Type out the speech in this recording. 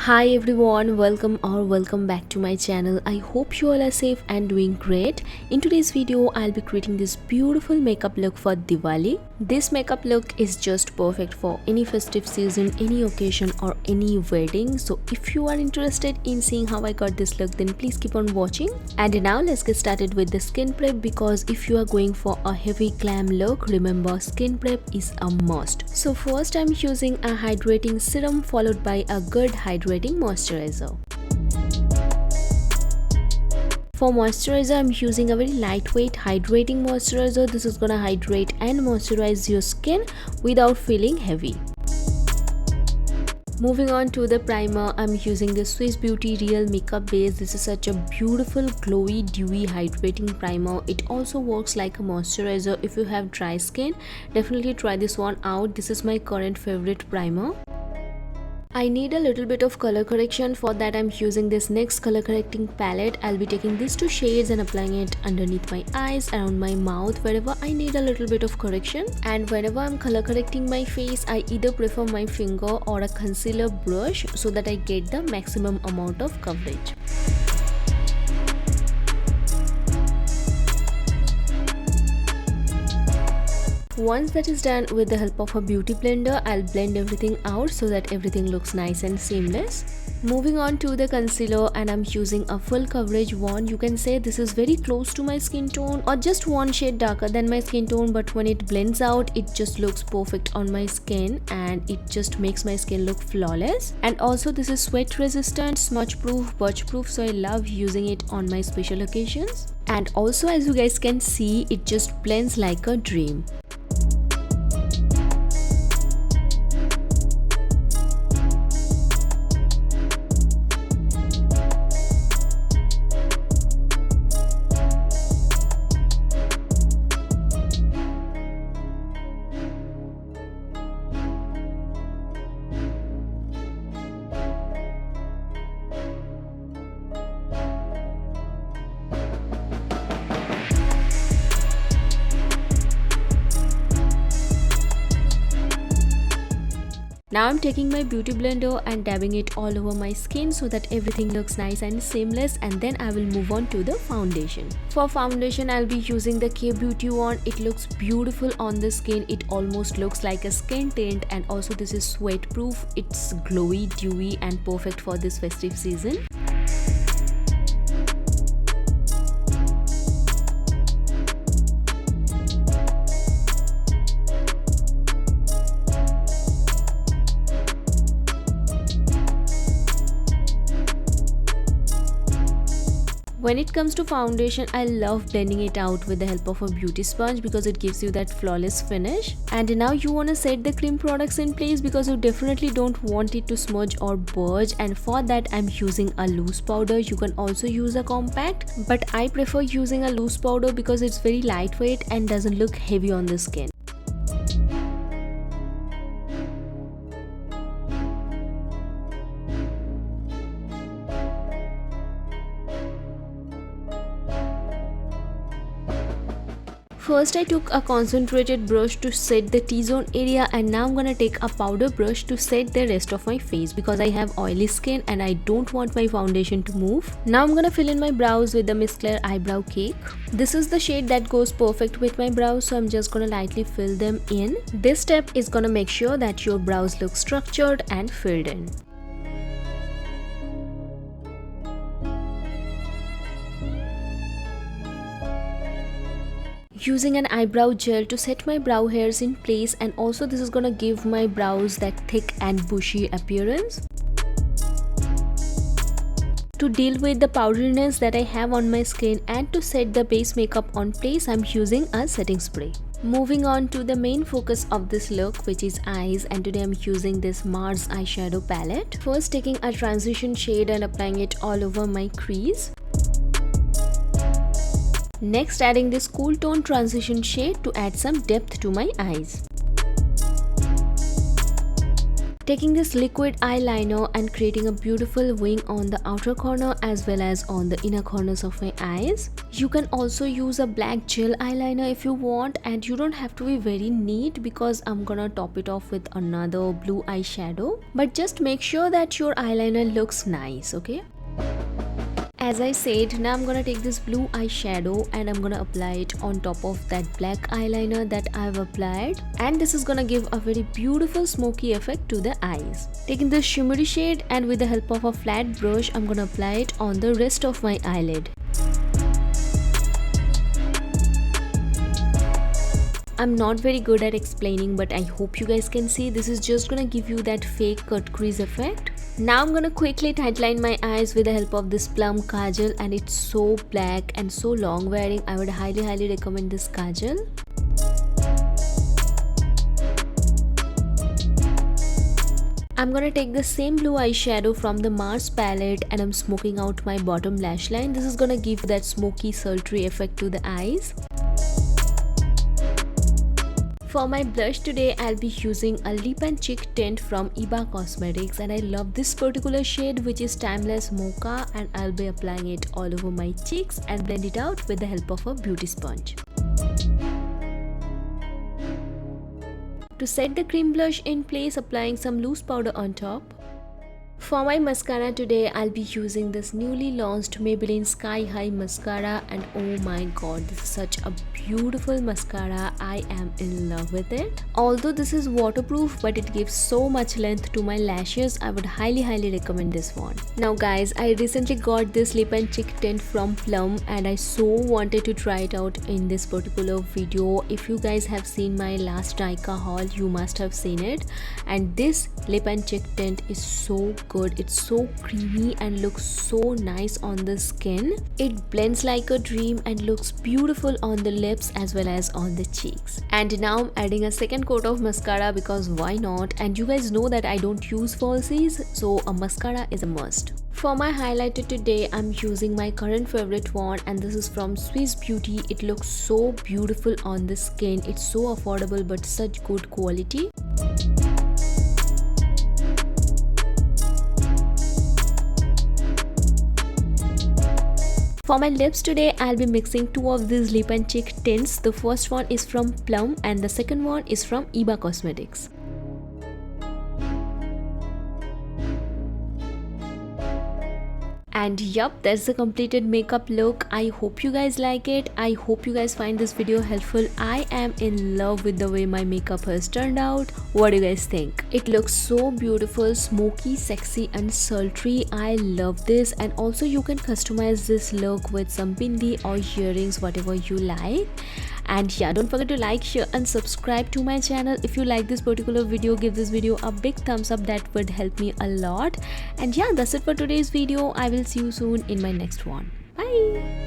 Hi everyone, welcome back to my channel. I hope you all are safe and doing great. In today's video, I'll be creating this beautiful makeup look for Diwali. This makeup look is just perfect for any festive season, any occasion or any wedding. So if you are interested in seeing how I got this look, then please keep on watching. And now let's get started with the skin prep, because if you are going for a heavy glam look, remember skin prep is a must. So first I'm using a hydrating serum followed by a good hydrating moisturizer. For moisturizer, I'm using a very lightweight hydrating moisturizer. This is gonna hydrate and moisturize your skin without feeling heavy. Moving on to the primer, I'm using the Swiss Beauty Real Makeup Base. This is such a beautiful, glowy, dewy, hydrating primer. It also works like a moisturizer. If you have dry skin, definitely try this one out. This is my current favorite primer. I need a little bit of color correction. For that, I'm using this NYX color correcting palette. I'll be taking these two shades and applying it underneath my eyes, around my mouth, wherever I need a little bit of correction. And whenever I'm color correcting my face, I either prefer my finger or a concealer brush so that I get the maximum amount of coverage. Once that is done, with the help of a beauty blender, I'll blend everything out so that everything looks nice and seamless. Moving on to the concealer, and I'm using a full coverage one. You can say this is very close to my skin tone or just one shade darker than my skin tone, but when it blends out, it just looks perfect on my skin and it just makes my skin look flawless. And also this is sweat resistant, smudge proof, budge proof, so I love using it on my special occasions. And also, as you guys can see, it just blends like a dream. Now I'm taking my beauty blender and dabbing it all over my skin so that everything looks nice and seamless, and then I will move on to the foundation. For foundation, I'll be using the K-Beauty one. It looks beautiful on the skin. It almost looks like a skin tint, and also this is sweat proof. It's glowy, dewy and perfect for this festive season. When it comes to foundation, I love blending it out with the help of a beauty sponge because it gives you that flawless finish. And now you want to set the cream products in place because you definitely don't want it to smudge or budge, and for that I'm using a loose powder. You can also use a compact, but I prefer using a loose powder because it's very lightweight and doesn't look heavy on the skin. First, I took a concentrated brush to set the T-zone area, and now I'm gonna take a powder brush to set the rest of my face because I have oily skin and I don't want my foundation to move. Now I'm gonna fill in my brows with the Miss Claire Eyebrow Cake. This is the shade that goes perfect with my brows, so I'm just gonna lightly fill them in. This step is gonna make sure that your brows look structured and filled in. Using an eyebrow gel to set my brow hairs in place, and also this is gonna give my brows that thick and bushy appearance. To deal with the powderiness that I have on my skin and to set the base makeup on place, I'm using a setting spray. Moving on to the main focus of this look, which is eyes, and today I'm using this Mars eyeshadow palette. First, taking a transition shade and applying it all over my crease. Next, adding this cool tone transition shade to add some depth to my eyes. Taking this liquid eyeliner and creating a beautiful wing on the outer corner as well as on the inner corners of my eyes. You can also use a black gel eyeliner if you want, and you don't have to be very neat because I'm gonna top it off with another blue eyeshadow. But just make sure that your eyeliner looks nice, okay? As I said, now I'm gonna take this blue eyeshadow and I'm gonna apply it on top of that black eyeliner that I've applied, and this is gonna give a very beautiful smoky effect to the eyes. Taking this shimmery shade and with the help of a flat brush, I'm gonna apply it on the rest of my eyelid. I'm not very good at explaining, but I hope you guys can see. This is just gonna give you that fake cut crease effect. Now I'm gonna quickly tightline my eyes with the help of this Plum Kajal, and it's so black and so long wearing. I would highly recommend this Kajal. I'm gonna take the same blue eyeshadow from the Mars palette and I'm smoking out my bottom lash line. This is gonna give that smoky sultry effect to the eyes. For my blush today, I'll be using a lip and cheek tint from e.l.f Cosmetics, and I love this particular shade, which is Timeless Mocha, and I'll be applying it all over my cheeks and blend it out with the help of a beauty sponge. To set the cream blush in place, applying some loose powder on top. For my mascara today, I'll be using this newly launched Maybelline Sky High Mascara, and oh my god, this is such a beautiful mascara. I am in love with it. Although this is waterproof, but it gives so much length to my lashes. I would highly recommend this one. Now guys, I recently got this lip and cheek tint from Plum and I so wanted to try it out in this particular video. If you guys have seen my last Nykaa haul, you must have seen it, and this lip and cheek tint is so good. It's so creamy and looks so nice on the skin. It blends like a dream and looks beautiful on the lips as well as on the cheeks. And now I'm adding a second coat of mascara because why not? And you guys know that I don't use falsies, so a mascara is a must. For my highlighter today, I'm using my current favorite one, and this is from Swiss Beauty. It looks so beautiful on the skin. It's so affordable but such good quality. For my lips today, I'll be mixing two of these lip and cheek tints. The first one is from Plum and the second one is from e.l.f Cosmetics. And yup, that's the completed makeup look. I hope you guys like it. I hope you guys find this video helpful. I am in love with the way my makeup has turned out. What do you guys think? It looks so beautiful, smoky, sexy and sultry. I love this, and also you can customize this look with some bindi or earrings, whatever you like. And yeah, don't forget to like, share and subscribe to my channel. If you like this particular video, give this video a big thumbs up. That would help me a lot. And yeah, that's it for today's video. I will see you soon in my next one. Bye.